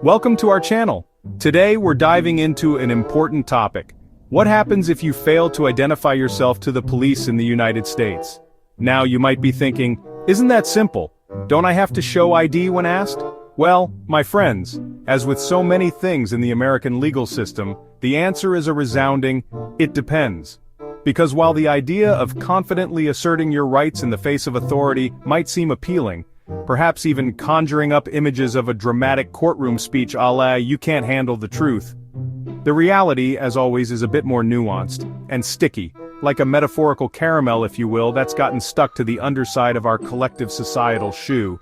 Welcome to our channel. Today we're diving into an important topic. What happens if you fail to identify yourself to the police in the United States? Now you might be thinking, isn't that simple? Don't I have to show ID when asked? Well, my friends, as with so many things in the American legal system, the answer is a resounding, it depends. Because while the idea of confidently asserting your rights in the face of authority might seem appealing, perhaps even conjuring up images of a dramatic courtroom speech a la "you can't handle the truth," the reality, as always, is a bit more nuanced and sticky, like a metaphorical caramel, if you will, that's gotten stuck to the underside of our collective societal shoe.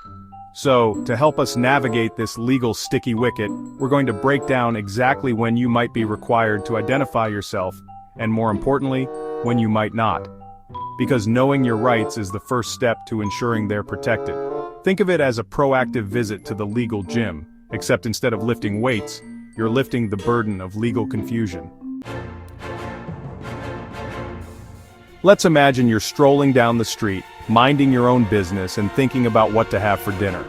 So, to help us navigate this legal sticky wicket, we're going to break down exactly when you might be required to identify yourself, and more importantly, when you might not. Because knowing your rights is the first step to ensuring they're protected. Think of it as a proactive visit to the legal gym, except instead of lifting weights, you're lifting the burden of legal confusion. Let's imagine you're strolling down the street, minding your own business and thinking about what to have for dinner.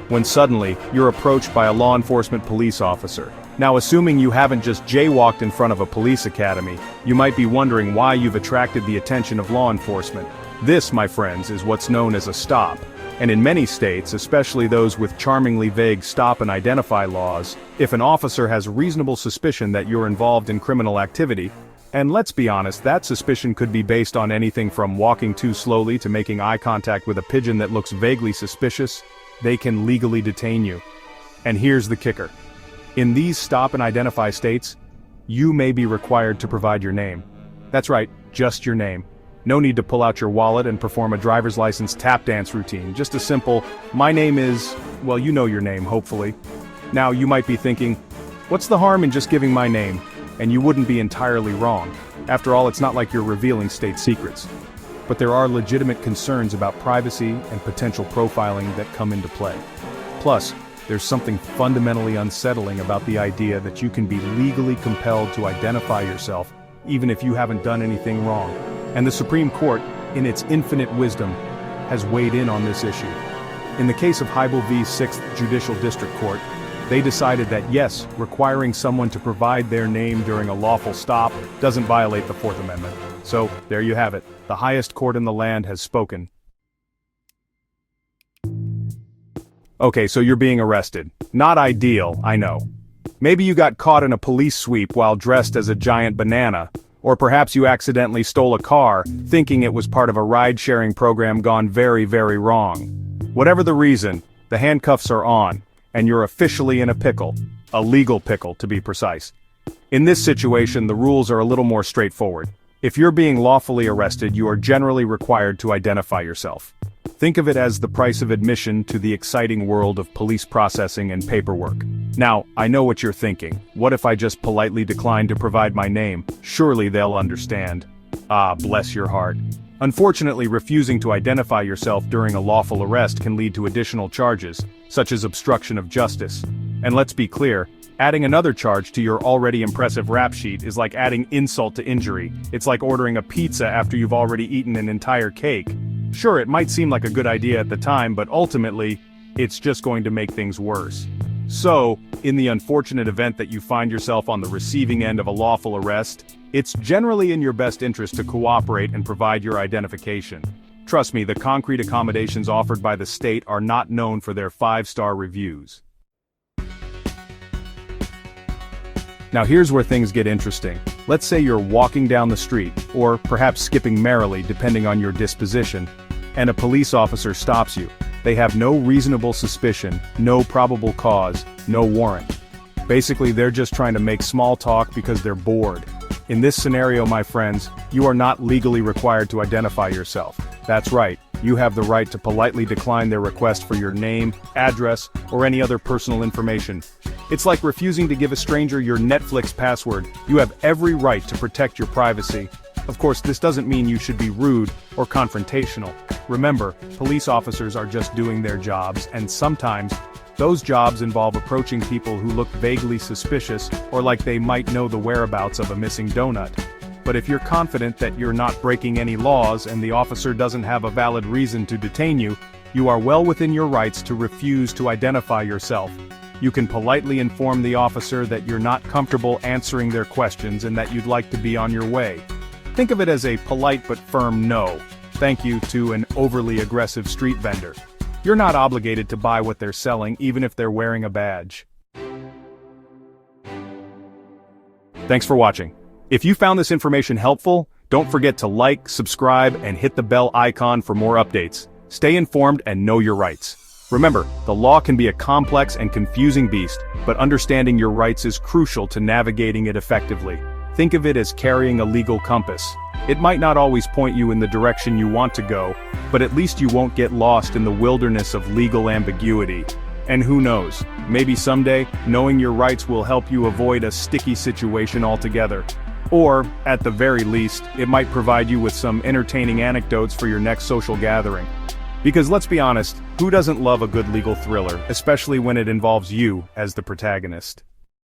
When suddenly, you're approached by a law enforcement police officer. Now, assuming you haven't just jaywalked in front of a police academy, you might be wondering why you've attracted the attention of law enforcement. This, my friends, is what's known as a stop. And in many states, especially those with charmingly vague stop and identify laws, if an officer has reasonable suspicion that you're involved in criminal activity, and let's be honest, that suspicion could be based on anything from walking too slowly to making eye contact with a pigeon that looks vaguely suspicious, they can legally detain you. And here's the kicker. In these stop and identify states, you may be required to provide your name. That's right, just your name. No need to pull out your wallet and perform a driver's license tap dance routine, just a simple, my name is, well, you know your name, hopefully. Now you might be thinking, what's the harm in just giving my name? And you wouldn't be entirely wrong. After all, it's not like you're revealing state secrets. But there are legitimate concerns about privacy and potential profiling that come into play. Plus, there's something fundamentally unsettling about the idea that you can be legally compelled to identify yourself, even if you haven't done anything wrong. And the Supreme Court, in its infinite wisdom, has weighed in on this issue. In the case of Hybel v. 6th Judicial District Court, they decided that yes, requiring someone to provide their name during a lawful stop doesn't violate the Fourth Amendment. So, there you have it. The highest court in the land has spoken. Okay, so you're being arrested. Not ideal, I know. Maybe you got caught in a police sweep while dressed as a giant banana, or perhaps you accidentally stole a car, thinking it was part of a ride-sharing program gone very, very wrong. Whatever the reason, the handcuffs are on, and you're officially in a pickle. A legal pickle, to be precise. In this situation, the rules are a little more straightforward. If you're being lawfully arrested, you are generally required to identify yourself. Think of it as the price of admission to the exciting world of police processing and paperwork. Now, I know what you're thinking. What if I just politely decline to provide my name? Surely they'll understand. Ah, bless your heart. Unfortunately, refusing to identify yourself during a lawful arrest can lead to additional charges, such as obstruction of justice. And let's be clear, adding another charge to your already impressive rap sheet is like adding insult to injury. It's like ordering a pizza after you've already eaten an entire cake. Sure, it might seem like a good idea at the time, but ultimately, it's just going to make things worse. So, in the unfortunate event that you find yourself on the receiving end of a lawful arrest, it's generally in your best interest to cooperate and provide your identification. Trust me, the concrete accommodations offered by the state are not known for their 5-star reviews. Now here's where things get interesting. Let's say you're walking down the street, or perhaps skipping merrily depending on your disposition, and a police officer stops you. They have no reasonable suspicion, no probable cause, no warrant. Basically, they're just trying to make small talk because they're bored. In this scenario, my friends, you are not legally required to identify yourself. That's right, you have the right to politely decline their request for your name, address, or any other personal information. It's like refusing to give a stranger your Netflix password. You have every right to protect your privacy. Of course, this doesn't mean you should be rude or confrontational. Remember, police officers are just doing their jobs, and sometimes, those jobs involve approaching people who look vaguely suspicious or like they might know the whereabouts of a missing donut. But if you're confident that you're not breaking any laws and the officer doesn't have a valid reason to detain you, you are well within your rights to refuse to identify yourself. You can politely inform the officer that you're not comfortable answering their questions and that you'd like to be on your way. Think of it as a polite but firm no, thank you to an overly aggressive street vendor. You're not obligated to buy what they're selling even if they're wearing a badge. Thanks for watching. If you found this information helpful, don't forget to like, subscribe, and hit the bell icon for more updates. Stay informed and know your rights. Remember, the law can be a complex and confusing beast, but understanding your rights is crucial to navigating it effectively. Think of it as carrying a legal compass. It might not always point you in the direction you want to go, but at least you won't get lost in the wilderness of legal ambiguity. And who knows, maybe someday, knowing your rights will help you avoid a sticky situation altogether. Or, at the very least, it might provide you with some entertaining anecdotes for your next social gathering. Because let's be honest, who doesn't love a good legal thriller, especially when it involves you as the protagonist?